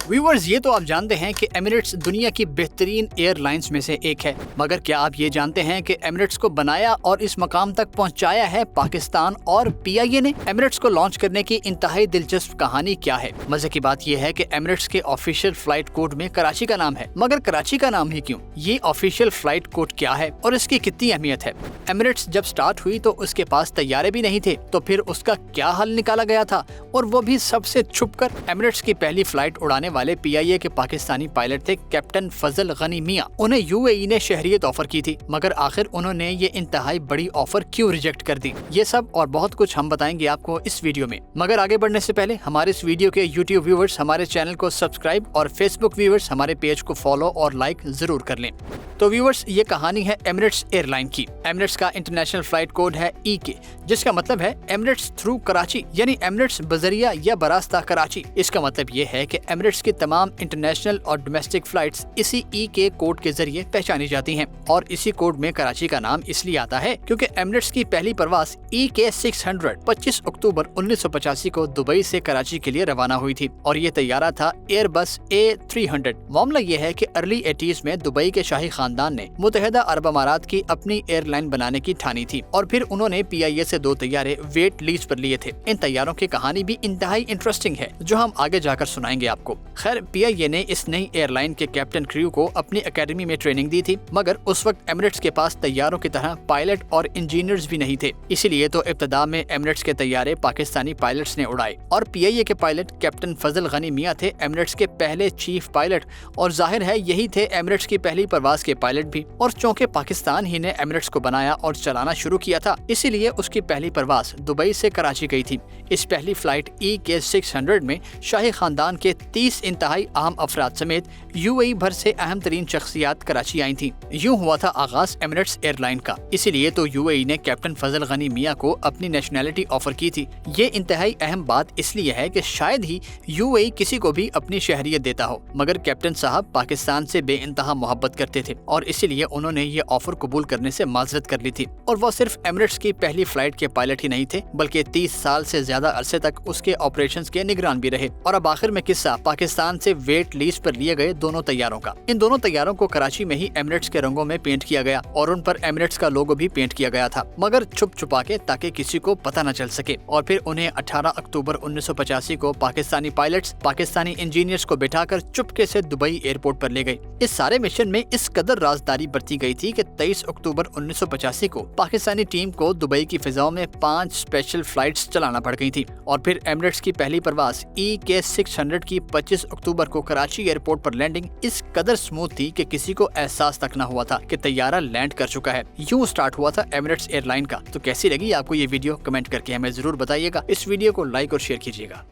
Viewers, ये तो आप जानते हैं कि एमिरेट्स दुनिया की बेहतरीन एयरलाइंस में से एक है, मगर क्या आप ये जानते हैं कि एमिरेट्स को बनाया और इस मकाम तक पहुंचाया है पाकिस्तान और PIA ने? एमिरेट्स को लॉन्च करने की इंतहाई दिलचस्प कहानी क्या है? मजे की बात यह है कि एमिरेट्स के ऑफिशियल फ्लाइट कोड में कराची का नाम है, मगर कराची का नाम ही क्यों? ये ऑफिशियल फ्लाइट कोड क्या है और इसकी कितनी अहमियत है? एमिरेट्स जब स्टार्ट हुई तो उसके पास तैयारे भी नहीं थे, तो फिर उसका क्या हल निकाला गया था, और वो भी सबसे छुपकर। एमिरेट्स की पहली फ्लाइट उड़ाने वाले PIA के पाकिस्तानी पायलट थे कैप्टन फजल गनी मियां। उन्हें UAE ने शहरियत ऑफर की थी, मगर आखिर उन्होंने ये इंतहाई बड़ी ऑफर क्यों रिजेक्ट कर दी? ये सब और बहुत कुछ हम बताएंगे आपको इस वीडियो में। मगर आगे बढ़ने से पहले हमारे इस वीडियो के YouTube व्यूअर्स हमारे चैनल को सब्सक्राइब और Facebook व्यूअर्स हमारे पेज को फॉलो और लाइक जरूर कर लें। तो व्यूअर्स, ये कहानी है एमिरेट्स एयरलाइन की। एमिरेट्स का इंटरनेशनल फ्लाइट कोड है EK, जिसका मतलब है एमिरेट्स थ्रू कराची, यानी एमिरेट्स बजरिया या बरास्ता कराची। इसका मतलब ये है कि एमिरेट्स की तमाम इंटरनेशनल और डोमेस्टिक फ्लाइट्स इसी EK कोड के जरिए पहचानी जाती हैं, और इसी कोड में कराची का नाम इसलिए आता है क्योंकि एमिरेट्स की पहली परवाज EK 600 25 अक्टूबर 1985 को दुबई से कराची के लिए रवाना हुई थी, और ये तैयारा था एयरबस A300। मामला ये है कि अर्ली 80s में दुबई के शाही खानदान ने मुत्तहिदा अरब अमारात की अपनी एयरलाइन बनाने की ठानी थी, और फिर उन्होंने PIA से 2 तैयारे वेट लीज पर लिए थे। इन तैयारों की कहानी भी इंतहाई इंटरेस्टिंग है, जो हम आगे जाकर सुनाएंगे आपको। खैर, PIA ने इस नई एयरलाइन के कैप्टन क्रू को अपनी एकेडमी में ट्रेनिंग दी थी, मगर उस वक्त एमिरेट्स के पास तैयारों की तरह पायलट और इंजीनियर्स भी नहीं थे। इसीलिए तो इब्तदा में एमिरेट्स के तैयारे पाकिस्तानी पायलट्स ने उड़ाए, और PIA के पायलट कैप्टन फजल गनी मियां थे एमिरेट्स के पहले चीफ पायलट, और जाहिर है यही थे एमिरेट्स की पहली परवाज के पायलट भी। और चूंकि पाकिस्तान ही ने एमिरेट्स को बनाया और चलाना शुरू किया था, इसीलिए उसकी पहली परवाज दुबई से कराची गई थी। इस पहली फ्लाइट EK 600 में शाही खानदान के 30 इंतहाई अहम अफराद समेत UAE भर से अहम तरीन शख्सियात कराची आई थी। यूं हुआ था आगाज एमिरेट्स एयरलाइन का। इसीलिए तो UAE ने कैप्टन फजल गनी मियां को अपनी नेशनैलिटी ऑफर की थी। ये इंतहाई अहम बात इसलिए है कि शायद ही UAE किसी को भी अपनी शहरियत देता हो, मगर कैप्टन साहब पाकिस्तान से बेइंतहा मोहब्बत करते थे, और इसीलिए उन्होंने ये ऑफर कबूल करने से माजरत कर ली थी। और वो सिर्फ एमिरेट्स की पहली फ्लाइट के पायलट ही नहीं थे, बल्कि 30 साल से ज्यादा अरसे तक उसके ऑपरेशंस के निगरान भी रहे। और अब आखिर में किस्सा पाकिस्तान से वेट लीज पर लिए गए दोनों तैयारों का। इन दोनों तैयारों को कराची में ही एमिरेट्स के रंगों में पेंट किया गया, और उन पर एमिरेट्स का लोगो भी पेंट किया गया था, मगर छुप छुपा के, ताकि किसी को पता न चल सके। और फिर उन्हें 18 अक्टूबर 1985 को पाकिस्तानी पायलट्स पाकिस्तानी इंजीनियर्स को बिठाकर चुपके से दुबई एयरपोर्ट पर ले गए। इस सारे मिशन में इस कदर राजदारी बरती गई थी कि 23 अक्टूबर 1985 को पाकिस्तानी टीम को दुबई की फिजाओं में 5 स्पेशल फ्लाइट्स चलाना पड़ गई थी। और फिर एमिरेट्स की पहली परवाज EK 600 की 25 अक्टूबर को कराची एयरपोर्ट पर लैंडिंग इस कदर स्मूथ थी कि किसी को एहसास तक न हुआ था कि तैयारा लैंड कर चुका है। यूं स्टार्ट हुआ था एमिरेट्स एयरलाइन का। तो कैसी लगी आपको ये वीडियो? कमेंट करके हमें जरूर बताइएगा। इस वीडियो को लाइक और शेयर कीजिएगा।